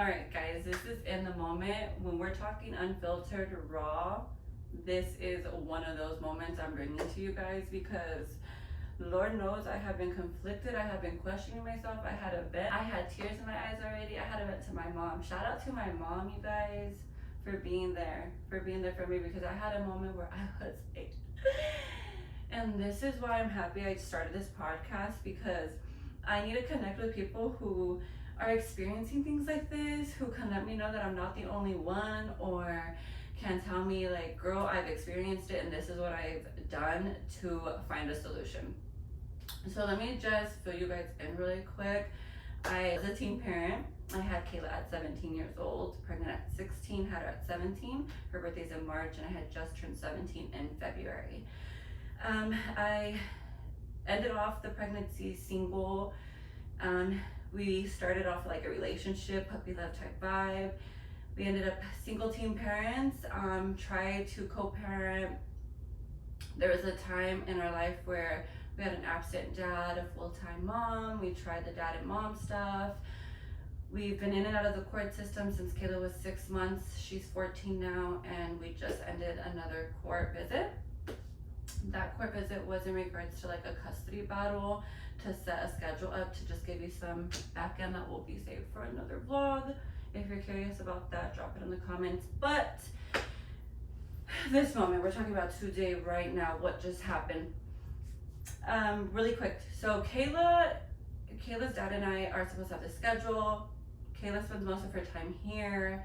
Alright guys, this is in the moment. When we're talking unfiltered, raw, this is one of those moments I'm bringing to you guys because Lord knows I have been conflicted. I have been questioning myself. I had a vent. I had tears in my eyes already. I had a vent to my mom. Shout out to my mom, you guys, for being there for me because I had a moment where I was like, and this is why I'm happy I started this podcast, because I need to connect with people who are experiencing things like this, who can let me know that I'm not the only one, or can tell me like, girl, I've experienced it and this is what I've done to find a solution. So let me just fill you guys in really quick. I was a teen parent. I had Kayla at 17 years old, pregnant at 16, had her at 17. Her birthday's in March and I had just turned 17 in February. I ended off the pregnancy single. We started off like a relationship, puppy love type vibe. We ended up single teen parents, tried to co-parent. There was a time in our life where we had an absent dad, a full-time mom. We tried the dad and mom stuff. We've been in and out of the court system since Kayla was 6 months. She's 14 now, and we just ended another court visit. That court visit was in regards to like a custody battle, to set a schedule up, to just give you some back end that will be saved for another vlog. If you're curious about that, drop it in the comments. But this moment, we're talking about today, right now, what just happened. Really quick. So Kayla's dad and I are supposed to have the schedule. Kayla spends most of her time here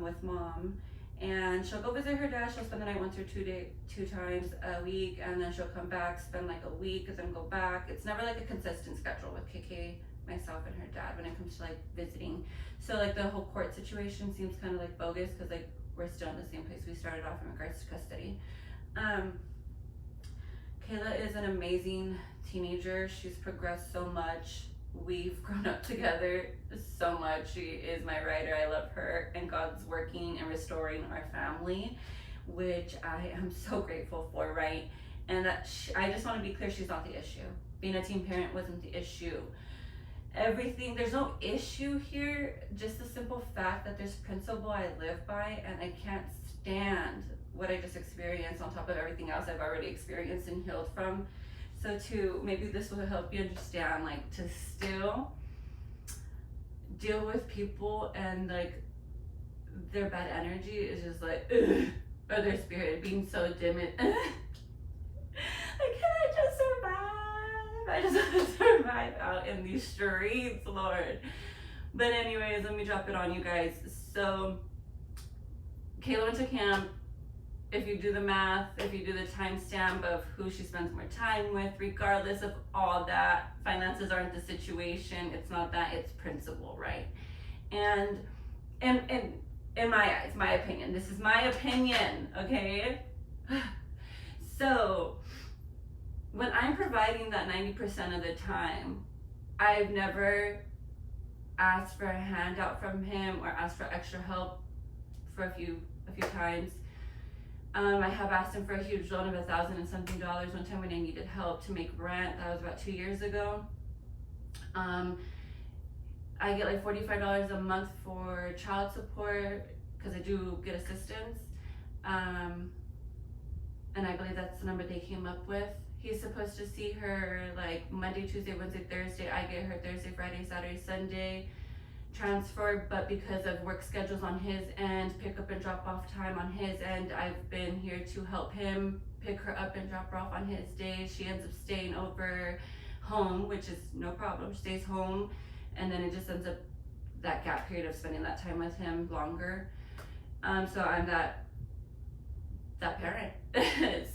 with mom, and she'll go visit her dad. She'll spend the night once or two times a week, and then she'll come back, spend like a week, and then go back. It's never like a consistent schedule with KK, myself, and her dad when it comes to like visiting. So like the whole court situation seems kind of like bogus because like we're still in the same place we started off in regards to custody. Kayla is an amazing teenager. She's progressed so much. We've grown up together so much. She is my rider. I love her, and God's working and restoring our family, which I am so grateful for, right? And that I just want to be clear, she's not the issue. Being a teen parent wasn't the issue. Everything, there's no issue here, just the simple fact that there's principle I live by, and I can't stand what I just experienced on top of everything else I've already experienced and healed from. So maybe this will help you understand, like, to still deal with people and like their bad energy is just like, ugh, or their spirit being so dim and like, can I just survive? I just want to survive out in these streets, Lord. But anyways, let me drop it on you guys. So Kayla went to camp. If you do the math, if you do the timestamp of who she spends more time with, regardless of all that, finances aren't the situation. It's not that, it's principle, right? And in my eyes, my opinion, this is my opinion, okay? So when I'm providing that 90% of the time, I've never asked for a handout from him or asked for extra help for a few times. I have asked him for a huge loan of $1,000 and something one time when I needed help to make rent. That was about 2 years ago. I get like $45 a month for child support because I do get assistance. And I believe that's the number they came up with. He's supposed to see her like Monday, Tuesday, Wednesday, Thursday. I get her Thursday, Friday, Saturday, Sunday transfer, but because of work schedules on his end, pick up and drop off time on his end, I've been here to help him pick her up and drop her off on his days. She ends up staying over home, which is no problem. She stays home, and then it just ends up that gap period of spending that time with him longer. So I'm that parent.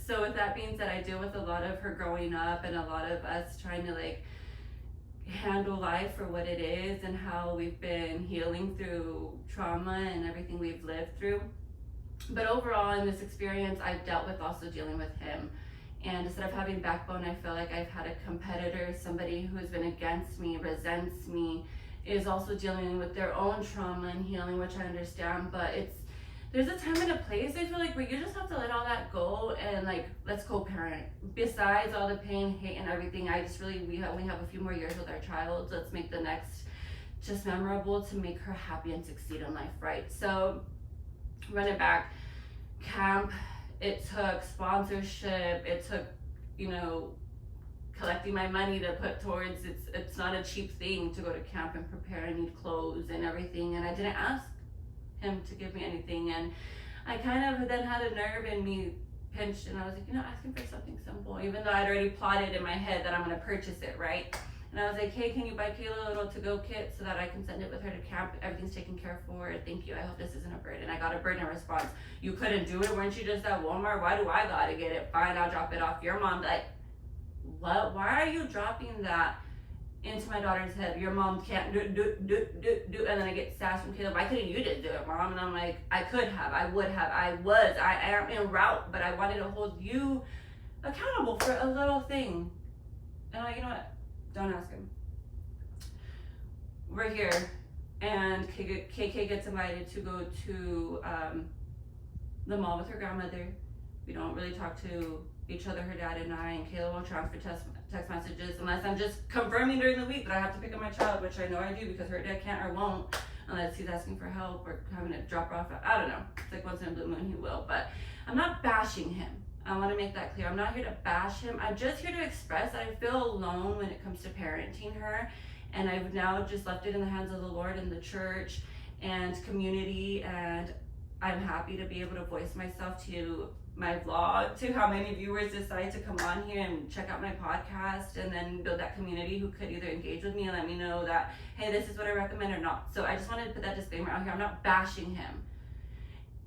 So with that being said, I deal with a lot of her growing up and a lot of us trying to like handle life for what it is and how we've been healing through trauma and everything we've lived through. But overall in this experience, I've dealt with also dealing with him. And instead of having backbone, I feel like I've had a competitor, somebody who's been against me, resents me, is also dealing with their own trauma and healing, which I understand, but there's a time and a place, I feel like, where you just have to let all that go and like, let's co-parent. Besides all the pain, hate, and everything, we only have a few more years with our child. Let's make the next just memorable to make her happy and succeed in life, right? So run it back. Camp, it took sponsorship, it took, you know, collecting my money to put towards, it's not a cheap thing to go to camp and prepare. I need clothes and everything, and I didn't ask him to give me anything, and I kind of then had a nerve in me pinched, and I was like, you know, asking for something simple, even though I'd already plotted in my head that I'm gonna purchase it, right? And I was like, hey, can you buy Kayla a little to-go kit so that I can send it with her to camp? Everything's taken care of for her. Thank you. I hope this isn't a burden. I got a burden response. You couldn't do it? Weren't you just at Walmart? Why do I gotta get it? Fine, I'll drop it off. Your mom, like, what? Why are you dropping that into my daughter's head? Your mom can't do. And then I get sassed from Caleb. Why couldn't you just do it, Mom? And I'm like, I could have, I would have, I am en route, but I wanted to hold you accountable for a little thing. And I'm like, you know what? Don't ask him. We're here, and KK gets invited to go to the mall with her grandmother. We don't really talk to each other, her dad and I, and Kayla won't transfer text messages unless I'm just confirming during the week that I have to pick up my child, which I know I do because her dad can't or won't unless he's asking for help or having to drop her off. I don't know. It's like once in a blue moon he will, but I'm not bashing him. I want to make that clear. I'm not here to bash him. I'm just here to express that I feel alone when it comes to parenting her, and I've now just left it in the hands of the Lord and the church and community, and I'm happy to be able to voice myself to my vlog, to how many viewers decide to come on here and check out my podcast, and then build that community who could either engage with me and let me know that, hey, this is what I recommend or not. So I just wanted to put that disclaimer out here. I'm not bashing him.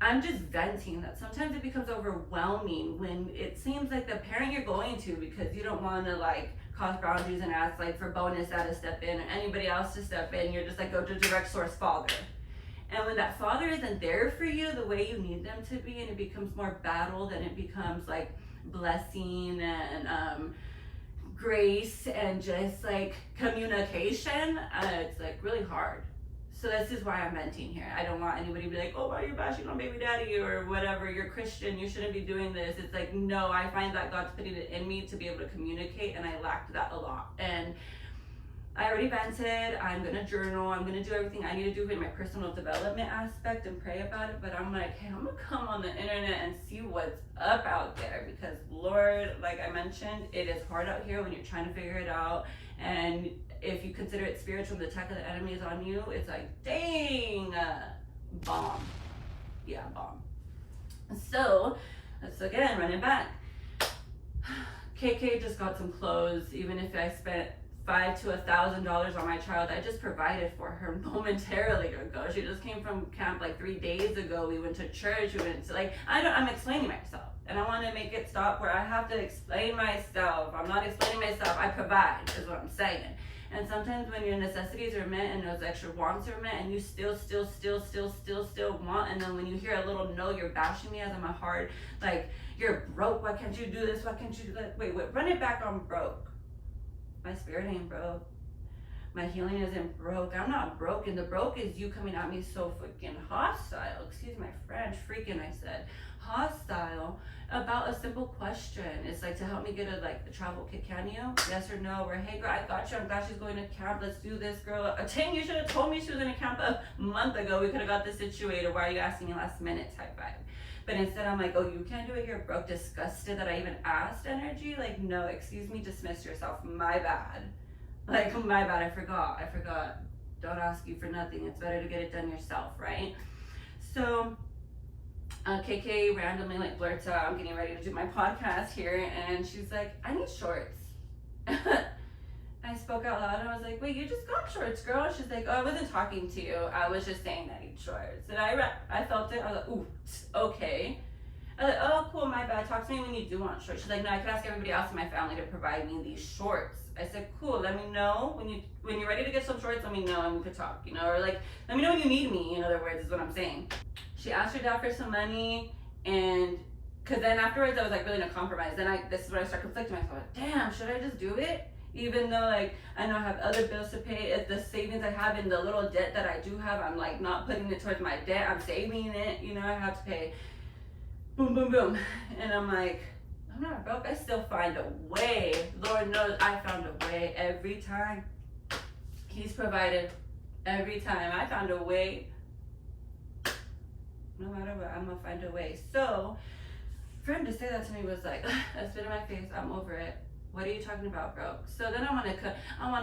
I'm just venting that sometimes it becomes overwhelming when it seems like the parent you're going to, because you don't want to like cross boundaries and ask like for bonus to step in or anybody else to step in. You're just like, go to direct source father. And when that father isn't there for you the way you need them to be, and it becomes more battle than it becomes like blessing and grace and just like communication, it's like really hard. So this is why I'm venting here. I don't want anybody to be like, oh, why are you bashing on baby daddy or whatever, you're Christian, you shouldn't be doing this. It's like, no, I find that God's putting it in me to be able to communicate, and I lacked that a lot. And I already vented. I'm gonna journal. I'm gonna do everything I need to do in my personal development aspect and pray about it. But I'm like, hey, I'm gonna come on the internet and see what's up out there, because Lord, like I mentioned, it is hard out here when you're trying to figure it out. And if you consider it spiritual, the attack of the enemy is on you. It's like, dang, bomb. Yeah, bomb. So let's again run it back. KK just got some clothes. Even if I spent $500 to $1,000 on my child, I just provided for her momentarily ago. She just came from camp like 3 days ago. We went to church. We went to like, I'm explaining myself, and I want to make it stop where I have to explain myself. I'm not explaining myself. I provide is what I'm saying. And sometimes when your necessities are met and those extra wants are met, and you still want, and then when you hear a little no, you're bashing me as I'm a hard, like, you're broke. Why can't you do this? Why can't you do that? Wait, run it back on broke. My spirit ain't broke. My healing isn't broke. I'm not broken. The broke is you coming at me so freaking hostile. Excuse my French. Freaking, I said. Hostile about a simple question. It's like, to help me get a travel kit. Can you? Yes or no? Or, hey girl, I got you. I'm glad she's going to camp. Let's do this, girl. Dang, you should have told me she was in a camp a month ago. We could have got this situated. Why are you asking me last minute type vibe? But instead I'm like, oh, you can't do it, you're broke, disgusted that I even asked energy. Like, no, excuse me, dismiss yourself. My bad. Like, my bad, I forgot. Don't ask you for nothing. It's better to get it done yourself, right? So KK randomly like blurts out, I'm getting ready to do my podcast here, and she's like, I need shorts. I spoke out loud and I was like, wait, you just got shorts, girl. She's like, oh, I wasn't talking to you. I was just saying I need shorts. And I felt it. I was like, ooh, okay. I was like, oh, cool, my bad. Talk to me when you do want shorts. She's like, no, I could ask everybody else in my family to provide me these shorts. I said, cool, let me know when you're ready to get some shorts, let me know and we could talk, you know, or like, let me know when you need me, in other words, is what I'm saying. She asked her dad for some money, and because then afterwards I was like really in a compromise. Then this is where I start conflicting myself. Damn, should I just do it? Even though like I know I have other bills to pay, if the savings I have and the little debt that I do have, I'm like not putting it towards my debt, I'm saving it, you know, I have to pay. Boom, boom, boom. And I'm like, I'm not broke, I still find a way. Lord knows I found a way every time. He's provided Every time I found a way, no matter what, I'm gonna find a way. So for him to say that to me was like, a spit in my face, I'm over it. What are you talking about, bro? So then I want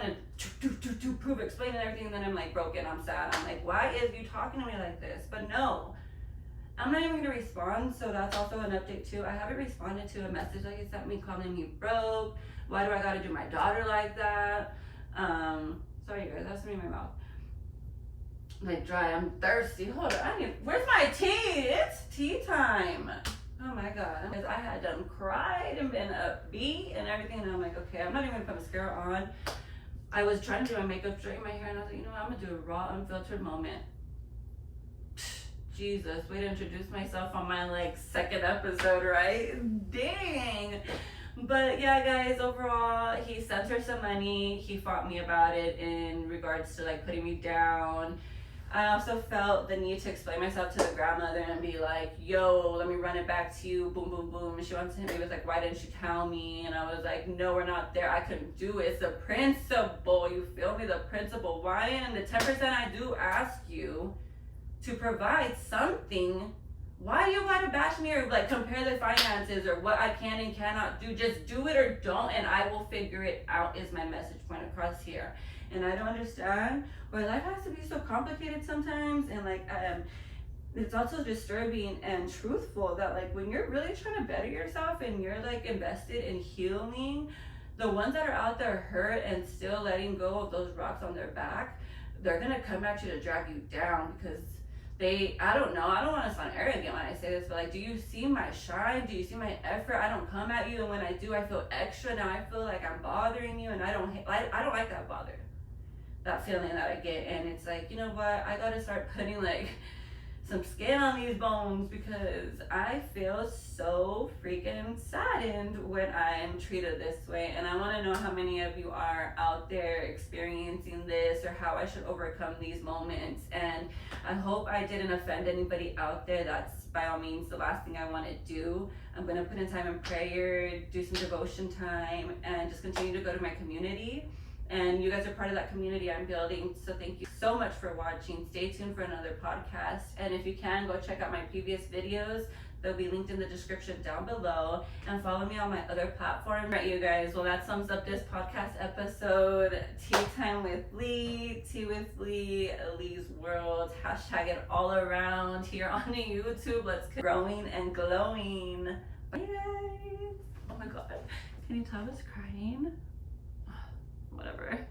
to prove, explain and everything, and then I'm like broken, I'm sad. I'm like, why is you talking to me like this? But no, I'm not even gonna respond. So that's also an update too. I haven't responded to a message that he sent me calling me broke. Why do I gotta do my daughter like that? Sorry guys, that's me in my mouth. Like dry, I'm thirsty. Hold on, where's my tea? It's tea time. Oh my god, because I had done cried and been upbeat and everything, and I'm like, okay, I'm not even gonna put mascara on. I was trying to do my makeup, straighten my hair, and I was like, you know what, I'm gonna do a raw, unfiltered moment. Jesus, way to introduce myself on my like second episode, right? Dang. But yeah, guys, overall, he sent her some money. He fought me about it in regards to like putting me down. I also felt the need to explain myself to the grandmother and be like, yo, let me run it back to you, boom, boom, boom. And she wants to hit me, was like, why didn't you tell me? And I was like, no, we're not there. I couldn't do it. It's the principle. You feel me? The principle. Why in the 10% I do ask you to provide something, why you gotta bash me or like compare the finances or what I can and cannot do? Just do it or don't, and I will figure it out, is my message point across here. And I don't understand why life has to be so complicated sometimes. And like it's also disturbing and truthful that like when you're really trying to better yourself and you're like invested in healing, the ones that are out there hurt and still letting go of those rocks on their back, they're gonna come at you to drag you down because I don't know, I don't want to sound arrogant when I say this, but like, do you see my shine? Do you see my effort? I don't come at you, and when I do, I feel extra. Now I feel like I'm bothering you, and I don't like that bother, that feeling that I get. And it's like, you know what, I gotta start putting like some skin on these bones because I feel so freaking saddened when I'm treated this way. And I want to know how many of you are out there experiencing this or how I should overcome these moments. And I hope I didn't offend anybody out there. That's by all means the last thing I want to do. I'm going to put in time in prayer, do some devotion time, and just continue to go to my community. And you guys are part of that community I'm building. So thank you so much for watching. Stay tuned for another podcast. And if you can, go check out my previous videos. They'll be linked in the description down below. And follow me on my other platform. Right, you guys. Well, that sums up this podcast episode. Tea time with Lee. Tea with Lee. Lee's World. Hashtag it all around here on the YouTube. Let's keep growing and glowing. Bye, guys. Oh my God. Can you tell I was crying? Whatever.